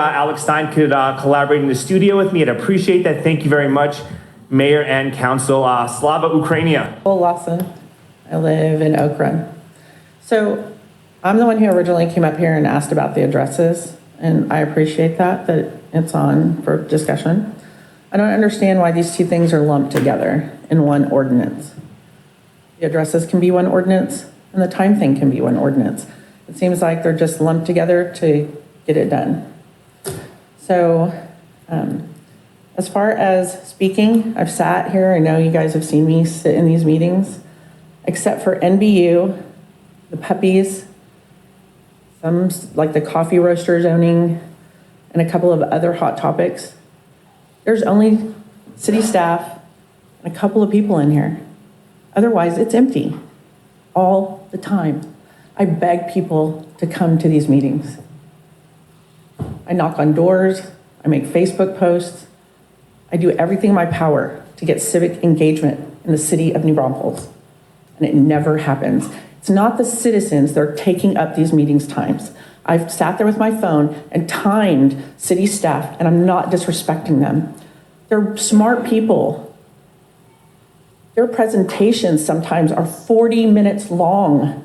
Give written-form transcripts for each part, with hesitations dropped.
Alex Stein could collaborate in the studio with me. I'd appreciate that. Thank you very much, Mayor and Council. Slava Ukrainia. Lawson. I live in Oak Run. So I'm the one who originally came up here and asked about the addresses, and I appreciate that it's on for discussion. I don't understand why these two things are lumped together in one ordinance. The addresses can be one ordinance, and the time thing can be one ordinance. It seems like they're just lumped together to get it done. So as far as speaking, I've sat here. I know you guys have seen me sit in these meetings, except for NBU, the puppies, some like the coffee roaster zoning, and a couple of other hot topics. There's only city staff and a couple of people in here. Otherwise, it's empty all the time. I beg people to come to these meetings. I knock on doors, I make Facebook posts, I do everything in my power to get civic engagement in the city of New Braunfels, and it never happens. It's not the citizens that are taking up these meetings times. I've sat there with my phone and timed city staff, and I'm not disrespecting them. They're smart people. Their presentations sometimes are 40 minutes long.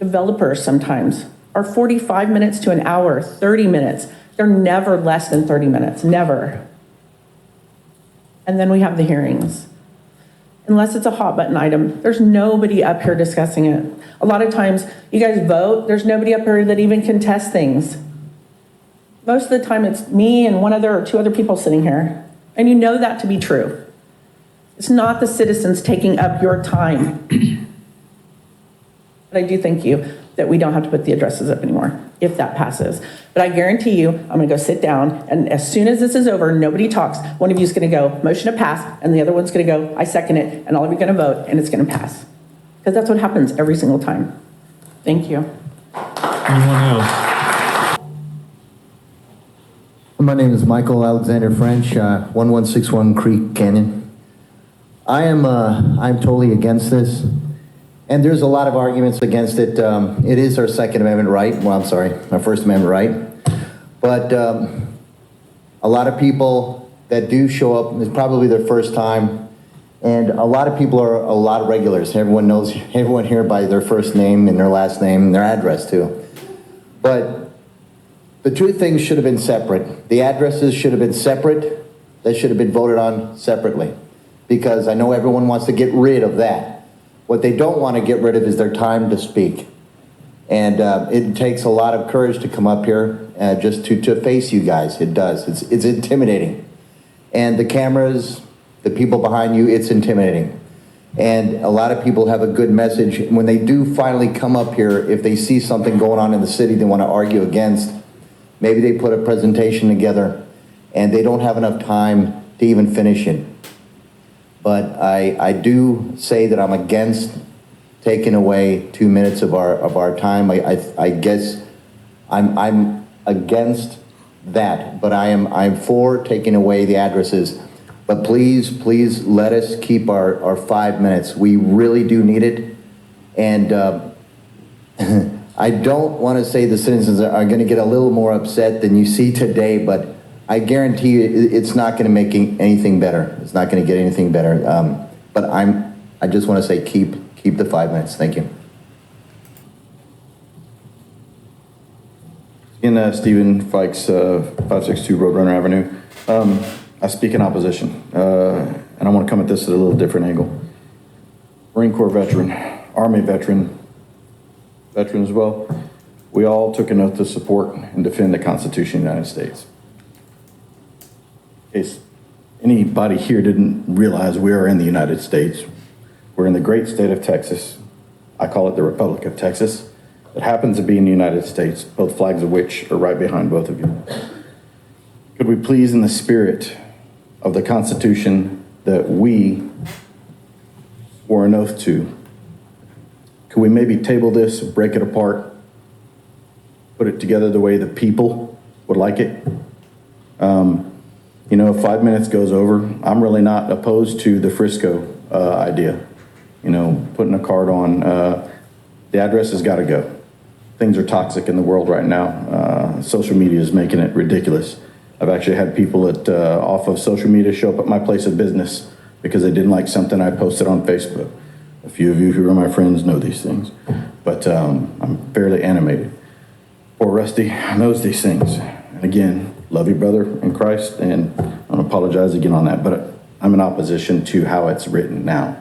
Developers sometimes are 45 minutes to an hour, 30 minutes. They're never less than 30 minutes, never. And then we have the hearings. Unless it's a hot button item, there's nobody up here discussing it. A lot of times you guys vote, there's nobody up here that even can test things. Most of the time it's me and one other or two other people sitting here. And you know that to be true. It's not the citizens taking up your time. But I do thank you that we don't have to put the addresses up anymore, if that passes. But I guarantee you, I'm gonna go sit down, and as soon as this is over, nobody talks, one of you is gonna go, motion to pass, and the other one's gonna go, I second it, and all of you are gonna vote, and it's gonna pass. Because that's what happens every single time. Thank you. Anyone else? My name is Michael Alexander French, 1161 Creek Canyon. I'm totally against this. And there's a lot of arguments against it. It is our Second Amendment right. Well, I'm sorry, our First Amendment right. But a lot of people that do show up, it's probably their first time. And a lot of people are a lot of regulars. Everyone knows everyone here by their first name and their last name and their address too. But the two things should have been separate. The addresses should have been separate. They should have been voted on separately. Because I know everyone wants to get rid of that. What they don't want to get rid of is their time to speak. And it takes a lot of courage to come up here just to face you guys. It does. It's intimidating. And the cameras, the people behind you, it's intimidating. And a lot of people have a good message. When they do finally come up here, if they see something going on in the city they want to argue against, maybe they put a presentation together and they don't have enough time to even finish it. But I do say that I'm against taking away 2 minutes of our time. I guess I'm against that, but I'm for taking away the addresses. But please let us keep our 5 minutes. We really do need it. And I don't want to say the citizens are going to get a little more upset than you see today, but I guarantee you it's not going to make anything better. It's not going to get anything better. But I just want to say keep the 5 minutes. Thank you. Stephen Fikes, 562 Roadrunner Avenue. I speak in opposition, and I want to come at this at a little different angle. Marine Corps veteran, Army veteran as well. We all took an oath to support and defend the Constitution of the United States. In case anybody here didn't realize, we are in the United States. We're in the great state of Texas. I call it the Republic of Texas. It happens to be in the United States, both flags of which are right behind both of you. Could we please, in the spirit of the Constitution that we swore an oath to, could we maybe table this, break it apart, put it together the way the people would like it? You know, if 5 minutes goes over, I'm really not opposed to the Frisco idea. You know, putting a card on, the address has got to go. things are toxic in the world right now. Social media is making it ridiculous. I've actually had people that off of social media show up at my place of business because they didn't like something I posted on Facebook. A few of you who are my friends know these things, but I'm fairly animated. Poor Rusty knows these things. And again, love you, brother, in Christ, and I don't apologize again on that, but I'm in opposition to how it's written now.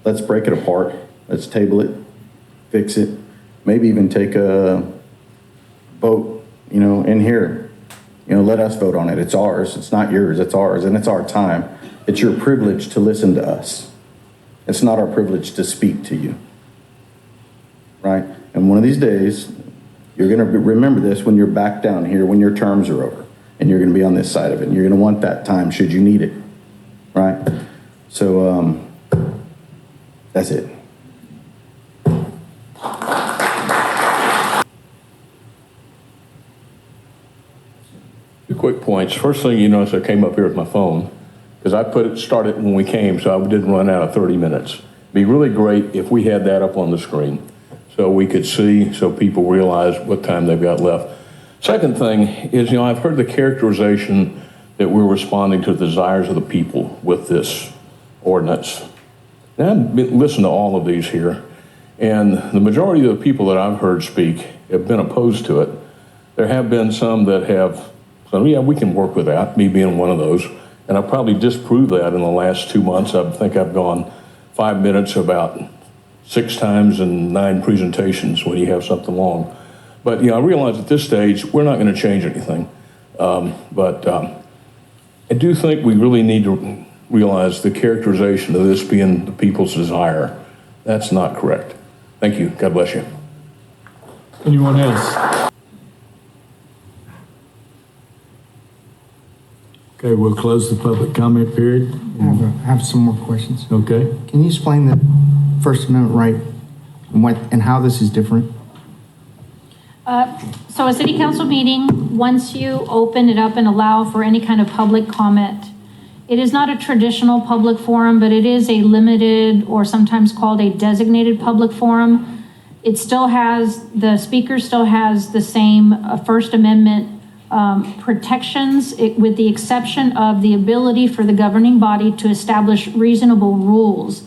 Let's break it apart. Let's table it, fix it, maybe even take a vote, in here. Let us vote on it. It's ours. It's not yours. It's ours, and it's our time. It's your privilege to listen to us. It's not our privilege to speak to you, right? And one of these days, you're going to remember this when you're back down here, when your terms are over, and you're going to be on this side of it, and you're going to want that time should you need it, right? So that's it. Two quick points. First thing you notice, I came up here with my phone because I started when we came, so I didn't run out of 30 minutes. It'd be really great if we had that up on the screen so we could see, so people realize what time they've got left. Second thing is, I've heard the characterization that we're responding to the desires of the people with this ordinance. Now, I've listened to all of these here, and the majority of the people that I've heard speak have been opposed to it. There have been some that have said, yeah, we can work with that, me being one of those. And I probably disproved that in the last 2 months. I think I've gone 5 minutes about 6 times and 9 presentations when you have something long. But I realize at this stage, we're not going to change anything. But I do think we really need to realize the characterization of this being the people's desire. That's not correct. Thank you. God bless you. Anyone else? Okay, we'll close the public comment period. I have some more questions. Okay. Can you explain the First Amendment right and how this is different? So a city council meeting, once you open it up and allow for any kind of public comment, it is not a traditional public forum, but it is a limited or sometimes called a designated public forum. It still has, the speaker still has the same First Amendment protections, with the exception of the ability for the governing body to establish reasonable rules,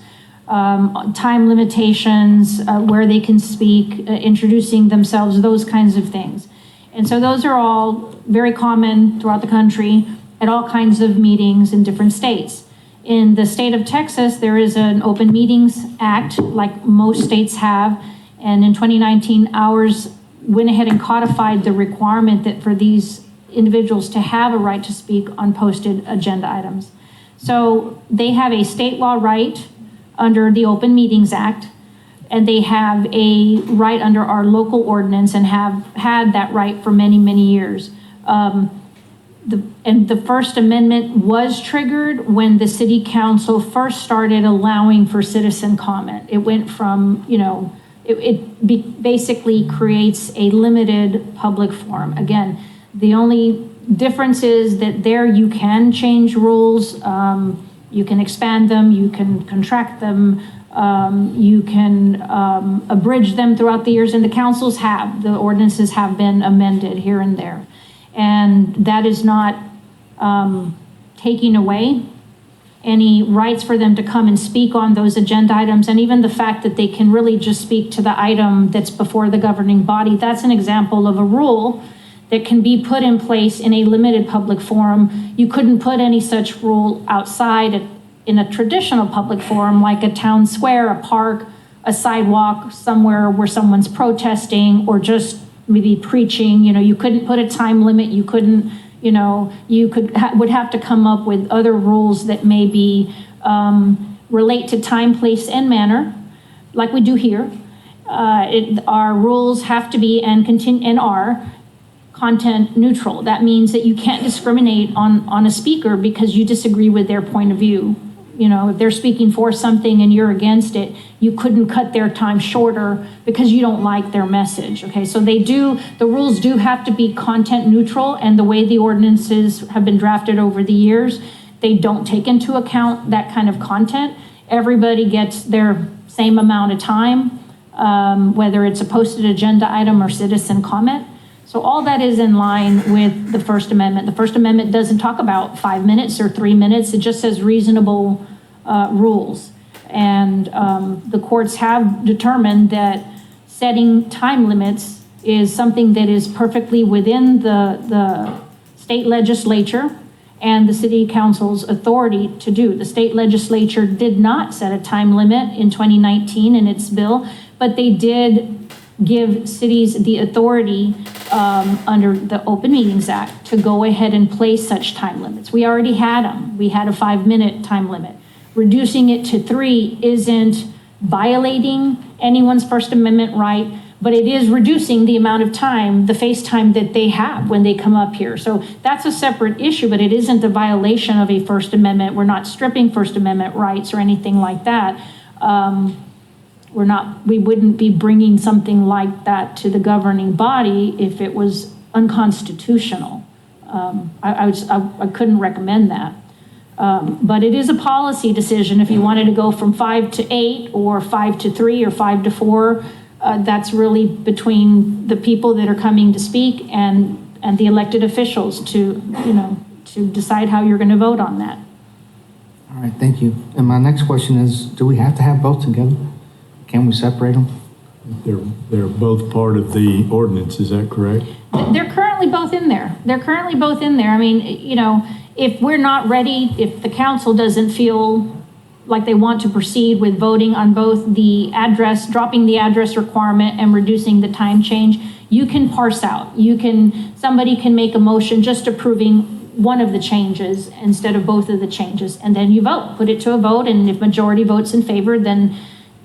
time limitations, where they can speak, introducing themselves, those kinds of things. And so those are all very common throughout the country at all kinds of meetings in different states. In the state of Texas, there is an Open Meetings Act, like most states have, and in 2019, ours went ahead and codified the requirement that for these individuals to have a right to speak on posted agenda items. So they have a state law right under the Open Meetings Act, and they have a right under our local ordinance and have had that right for many, many years. And the First Amendment was triggered when the city council first started allowing for citizen comment. It went from, basically creates a limited public forum. Again, the only difference is that there you can change rules, you can expand them, you can contract them, you can abridge them throughout the years, and the ordinances have been amended here and there. And that is not taking away any rights for them to come and speak on those agenda items, and even the fact that they can really just speak to the item that's before the governing body. That's an example of a rule that can be put in place in a limited public forum. You couldn't put any such rule outside in a traditional public forum, like a town square, a park, a sidewalk, somewhere where someone's protesting or just maybe preaching. You couldn't put a time limit. You couldn't, you would have to come up with other rules that maybe relate to time, place, and manner, like we do here. Our rules have to be and are content neutral. That means that you can't discriminate on a speaker because you disagree with their point of view. If they're speaking for something and you're against it, you couldn't cut their time shorter because you don't like their message. Okay, so the rules do have to be content neutral, and the way the ordinances have been drafted over the years, they don't take into account that kind of content. Everybody gets their same amount of time. whether it's a posted agenda item or citizen comment. So all that is in line with the First Amendment. The First Amendment doesn't talk about 5 minutes or 3 minutes. It just says reasonable rules. And the courts have determined that setting time limits is something that is perfectly within the state legislature and the city council's authority to do. The state legislature did not set a time limit in 2019 in its bill, but they did give cities the authority under the Open Meetings Act to go ahead and place such time limits. We already had them. We had a 5-minute time limit. Reducing it to 3 isn't violating anyone's First Amendment right, but it is reducing the amount of time, the face time that they have when they come up here. So that's a separate issue, but it isn't a violation of a First Amendment. We're not stripping First Amendment rights or anything like that. We wouldn't be bringing something like that to the governing body if it was unconstitutional. I couldn't recommend that. But it is a policy decision if you wanted to go from 5 to 8 or 5 to 3 or 5 to 4. That's really between the people that are coming to speak and the elected officials to decide how you're going to vote on that. All right, thank you. And my next question is, do we have to have both together? Can we separate them? They're both part of the ordinance, is that correct? They're currently both in there. I mean, if we're not ready, if the council doesn't feel like they want to proceed with voting on both the address, dropping the address requirement and reducing the time change, you can parse out. Somebody can make a motion just approving one of the changes instead of both of the changes, and then you vote, put it to a vote, and if majority votes in favor, then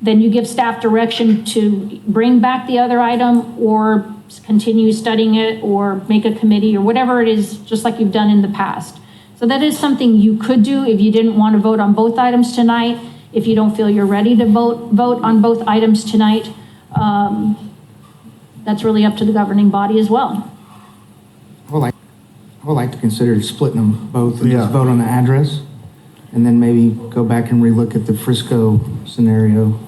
you give staff direction to bring back the other item or continue studying it or make a committee or whatever it is, just like you've done in the past. So that is something you could do if you didn't want to vote on both items tonight. If you don't feel you're ready to vote on both items tonight, that's really up to the governing body as well. I would like to consider splitting them both and just vote on the address, and then maybe go back and relook at the Frisco scenario.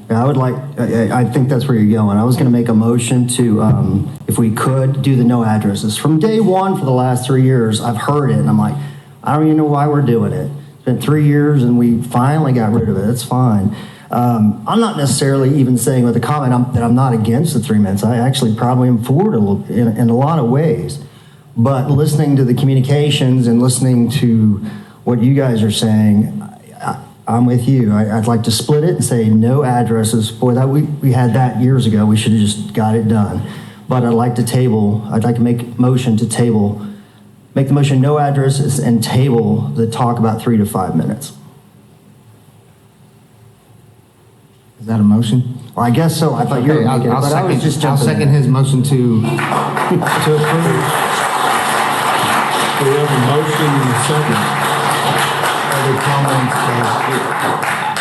I think that's where you're going. I was going to make a motion to, if we could, do the no addresses. From day one for the last 3 years, I've heard it, and I'm like, I don't even know why we're doing it. It's been 3 years, and we finally got rid of it. It's fine. I'm not necessarily even saying with a comment that I'm not against the 3 minutes. I actually probably am for it in a lot of ways. But listening to the communications and listening to what you guys are saying, I'm with you. I'd like to split it and say no addresses. Boy, we had that years ago. We should have just got it done. But I'd like to make a motion to table, make the motion no addresses and table the talk about 3 to 5 minutes. Is that a motion? Well, I guess so. I thought you were making it, but I was just I'll jumping second in. his motion to approve. We have a motion and a second. Other comments?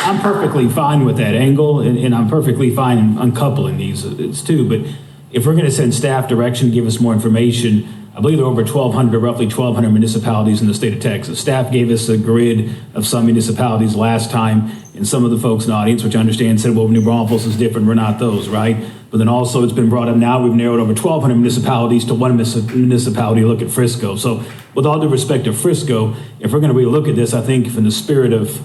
I'm perfectly fine with that angle, and I'm perfectly fine uncoupling these. It's two, but if we're going to send staff direction to give us more information, I believe there are over 1,200, roughly 1,200 municipalities in the state of Texas. Staff gave us a grid of some municipalities last time, and some of the folks in the audience, which I understand, said, well, New Braunfels is different, we're not those, right? But then also it's been brought up now, we've narrowed over 1,200 municipalities to one municipality to look at Frisco. So with all due respect to Frisco, if we're going to relook at this, I think in the spirit of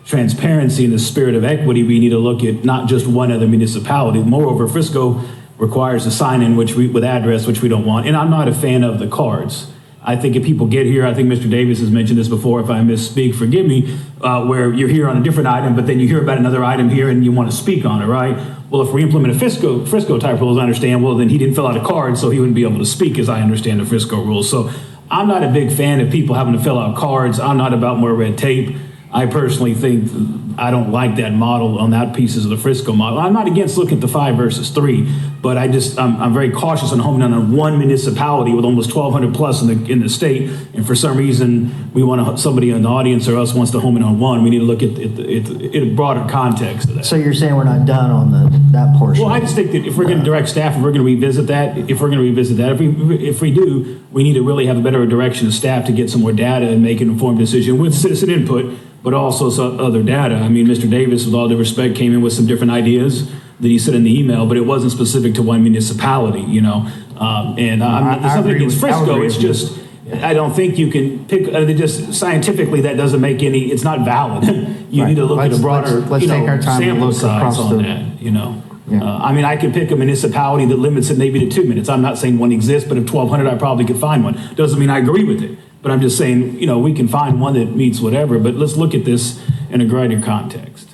transparency and the spirit of equity, we need to look at not just one other municipality. Moreover, Frisco requires a sign-in with address, which we don't want. And I'm not a fan of the cards. I think if people get here, I think Mr. Davis has mentioned this before, if I misspeak, forgive me, where you're here on a different item, but then you hear about another item here and you want to speak on it, right? Well, if we implement a Frisco type rules, I understand, well, then he didn't fill out a card, so he wouldn't be able to speak, as I understand the Frisco rules. So I'm not a big fan of people having to fill out cards. I'm not about more red tape. I personally think I don't like that model on that pieces of the Frisco model. I'm not against looking at the 5 versus 3, but I'm very cautious on homing in on one municipality with almost 1,200 plus in the state. And for some reason, we want somebody in the audience or us wants to home in on one. We need to look at a broader context of that. So you're saying we're not done on that portion? Well, I just think that if we're going to direct staff, if we're going to revisit that, if we do, we need to really have a better direction of staff to get some more data and make an informed decision with citizen input, but also some other data. I mean, Mr. Davis, with all due respect, came in with some different ideas. that he said in the email, but it wasn't specific to one municipality, you know? And there's something against Frisco, it's just, I don't think you can pick, just scientifically, that doesn't make any, it's not valid. You need to look at a broader, let's you take our know, time and sample look size across on the- that, you know? Yeah. I mean, I could pick a municipality that limits it maybe to 2 minutes. I'm not saying one exists, but if 1,200, I probably could find one. Doesn't mean I agree with it. But I'm just saying, you know, we can find one that meets whatever, but let's look at this in a greater context.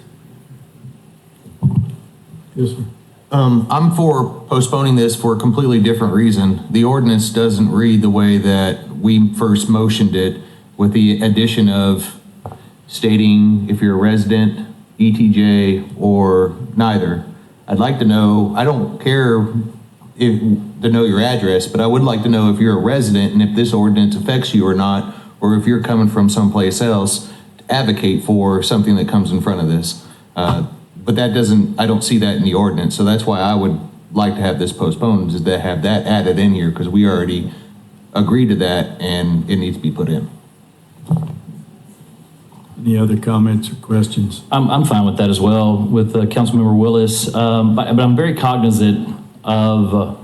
Yes, sir. I'm for postponing this for a completely different reason. The ordinance doesn't read the way that we first motioned it, with the addition of stating if you're a resident, ETJ, or neither. I'd like to know, I don't care to know your address, but I would like to know if you're a resident and if this ordinance affects you or not, or if you're coming from someplace else to advocate for something that comes in front of this. But that doesn't, I don't see that in the ordinance, so that's why I would like to have this postponed, is to have that added in here, because we already agreed to that and it needs to be put in. Any other comments or questions? I'm fine with that as well, with Councilmember Willis, but I'm very cognizant of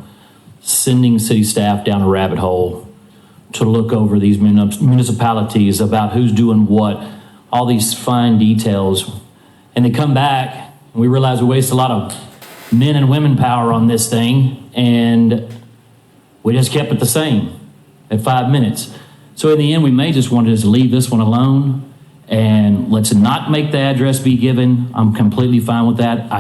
sending city staff down a rabbit hole to look over these municipalities about who's doing what, all these fine details, and they come back and we realize we waste a lot of men and women power on this thing, and we just kept it the same at 5 minutes. So in the end, we may just want to just leave this one alone and let's not make the address be given. I'm completely fine with that.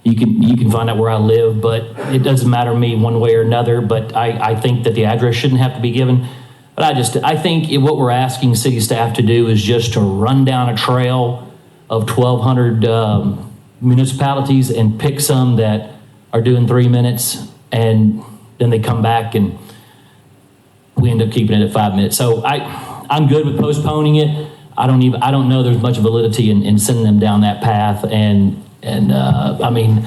You can find out where I live, but it doesn't matter to me one way or another, but I think that the address shouldn't have to be given. But I think what we're asking city staff to do is just to run down a trail of 1,200 municipalities and pick some that are doing 3 minutes, and then they come back and we end up keeping it at 5 minutes. So I'm good with postponing it. I don't know there's much validity in sending them down that path, and I mean,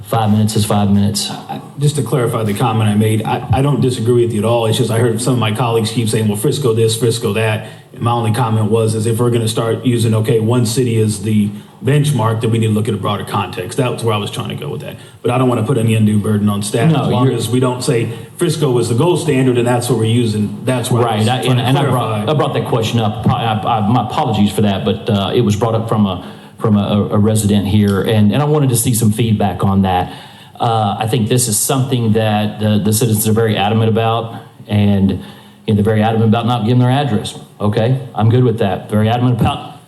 5 minutes is 5 minutes. Just to clarify the comment I made, I don't disagree with you at all. It's just I heard some of my colleagues keep saying, well, Frisco this, Frisco that. And my only comment was, is if we're going to start using, okay, one city is the benchmark, then we need to look at a broader context. That's where I was trying to go with that. But I don't want to put any undue burden on staff, No, as long as we don't say Frisco is the gold standard and that's what we're using. That's where I was trying to clarify. I brought that question up. My apologies for that, but it was brought up from a resident here, and I wanted to see some feedback on that. I think this is something that the citizens are very adamant about, and they're very adamant about not giving their address. Okay, I'm good with that. Very adamant about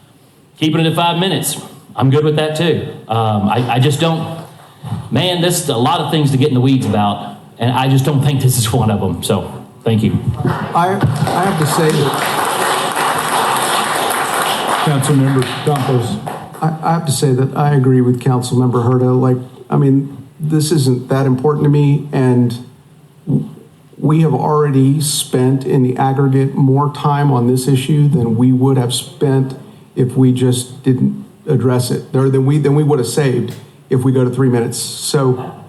keeping it at 5 minutes. I'm good with that too. I just don't, man, there's a lot of things to get in the weeds about, and I just don't think this is one of them. So, thank you. I have to say that Councilmember Braunfels. I have to say that I agree with Councilmember Herta. Like, I mean, this isn't that important to me, and we have already spent in the aggregate more time on this issue than we would have spent if we just didn't address it, or than we would have saved if we go to 3 minutes. So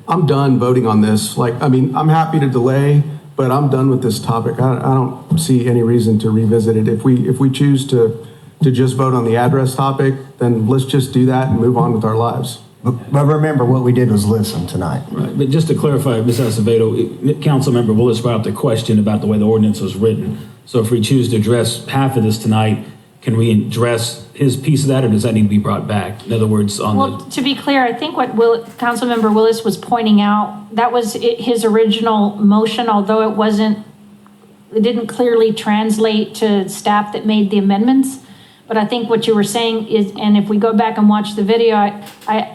I'm done voting on this. Like, I mean, I'm happy to delay, but I'm done with this topic. I don't see any reason to revisit it. If we choose to just vote on the address topic, then let's just do that and move on with our lives. But remember, what we did was listen tonight. Right, but just to clarify, Ms. Acevedo, Councilmember Willis brought up the question about the way the ordinance was written. So if we choose to address half of this tonight, can we address his piece of that, or does that need to be brought back? In other words, Well, to be clear, I think what Councilmember Willis was pointing out, that was his original motion, although it didn't clearly translate to staff that made the amendments. But I think what you were saying is, and if we go back and watch the video,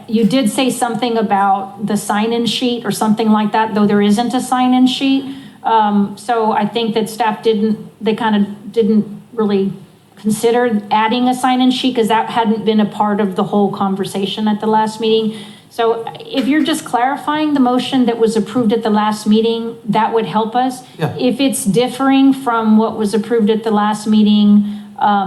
you did say something about the sign-in sheet or something like that, though there isn't a sign-in sheet. So I think that staff didn't really consider adding a sign-in sheet, because that hadn't been a part of the whole conversation at the last meeting. So if you're just clarifying the motion that was approved at the last meeting, that would help us. Yeah. If it's differing from what was approved at the last meeting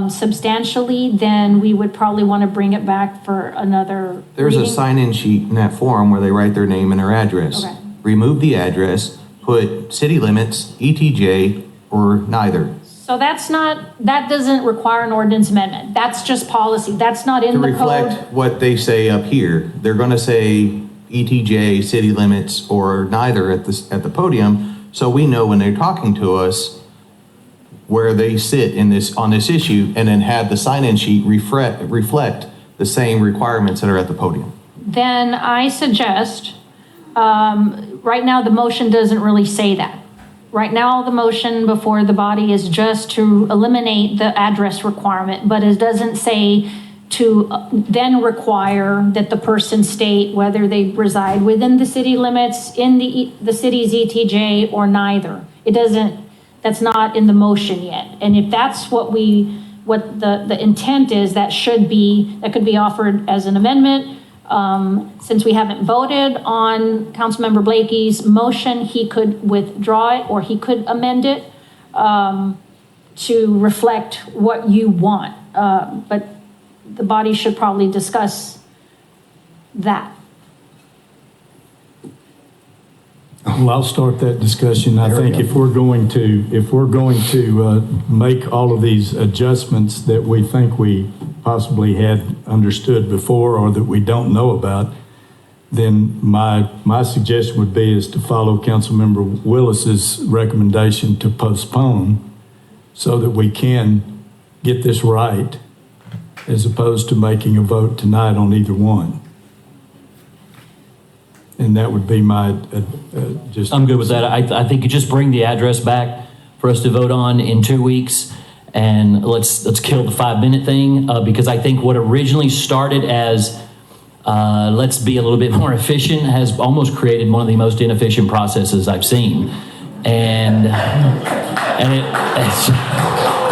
substantially, then we would probably want to bring it back for another There's a reading. sign-in sheet in that form where they write their name and their address. Okay. Remove the address, put city limits, ETJ, or neither. So that doesn't require an ordinance amendment. That's just policy. That's not in To the code. reflect what they say up here. They're going to say ETJ, city limits, or neither at the podium, so we know when they're talking to us where they sit on this issue, and then have the sign-in sheet reflect the same requirements that are at the podium. Then I suggest, right now, the motion doesn't really say that. Right now, the motion before the body is just to eliminate the address requirement, but it doesn't say to then require that the person state whether they reside within the city limits, in the city's ETJ, or neither. It doesn't, that's not in the motion yet. And if that's what the intent is, that could be offered as an amendment. Since we haven't voted on Councilmember Blakey's motion, he could withdraw it or he could amend it to reflect what you want. But the body should probably discuss that. Well, I'll start that discussion. I think if we're going to make all of these adjustments that we think we possibly had understood before or that we don't know about, then my suggestion would be is to follow Councilmember Willis's recommendation to postpone so that we can get this right, as opposed to making a vote tonight on either one. And that would be my just. I'm good with that. I think you just bring the address back for us to vote on in 2 weeks, and let's kill the 5-minute thing, because I think what originally started as let's be a little bit more efficient has almost created one of the most inefficient processes I've seen. And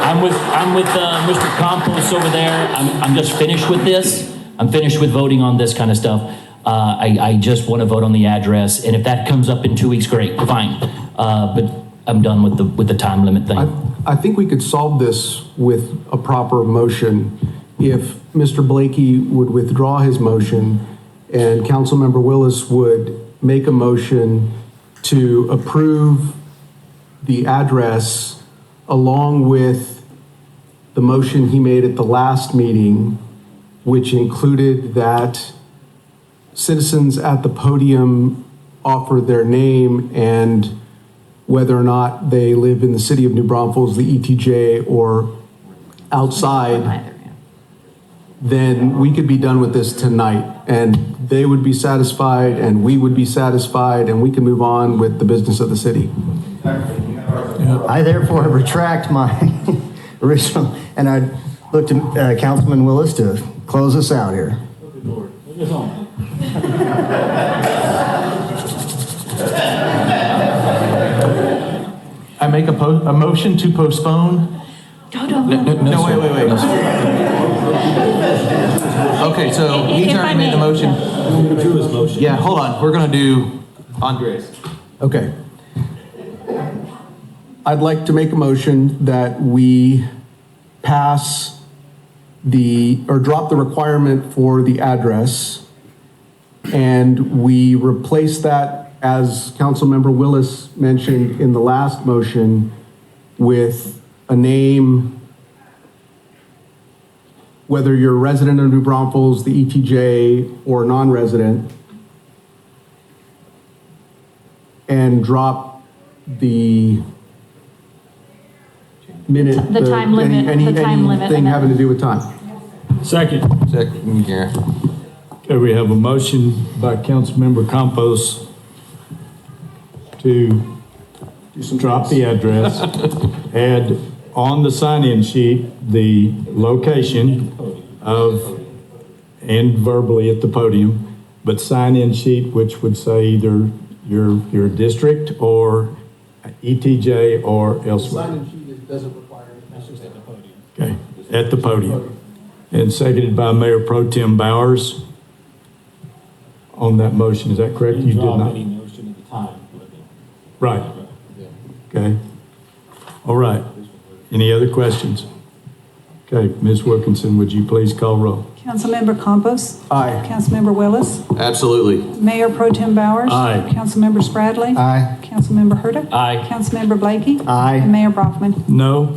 I'm with Mr. Campos over there. I'm just finished with this. I'm finished with voting on this kind of stuff. I just want to vote on the address, and if that comes up in 2 weeks, great, fine. But I'm done with the time limit thing. I think we could solve this with a proper motion if Mr. Blakey would withdraw his motion and Councilmember Willis would make a motion to approve the address along with the motion he made at the last meeting, which included that citizens at the podium offer their name and whether or not they live in the city of New Braunfels, the ETJ, or outside, then we could be done with this tonight. And they would be satisfied and we would be satisfied and we can move on with the business of the city. I therefore retract my original, and I look to Councilman Willis to close us out here. I make a motion to postpone. No, wait. Okay, so he's already made the motion. Yeah, hold on. We're going to do Andres. Okay. I'd like to make a motion that we pass drop the requirement for the address, and we replace that, as Councilmember Willis mentioned in the last motion, with a name, whether you're a resident of New Braunfels, the ETJ, or non-resident, and drop the minute. The time limit, the time limit. Anything having to do with time. Second, yeah. Okay, we have a motion by Councilmember Campos to drop the address, add on the sign-in sheet the location of, and verbally at the podium, but sign-in sheet which would say either your district or ETJ or elsewhere. Sign-in sheet doesn't require it, that's just at the podium. Okay, at the podium. And seconded by Mayor Pro Tem Bowers on that motion. Is that correct? You did not. motion at the time. Right. Okay. All right. Any other questions? Okay, Ms. Wilkinson, would you please call roll? Councilmember Campos. Aye. Councilmember Willis. Absolutely. Mayor Pro Tem Bowers. Aye. Councilmember Spradley. Aye. Councilmember Hurta. Aye. Councilmember Blakey. Aye. And Mayor Brofman. No.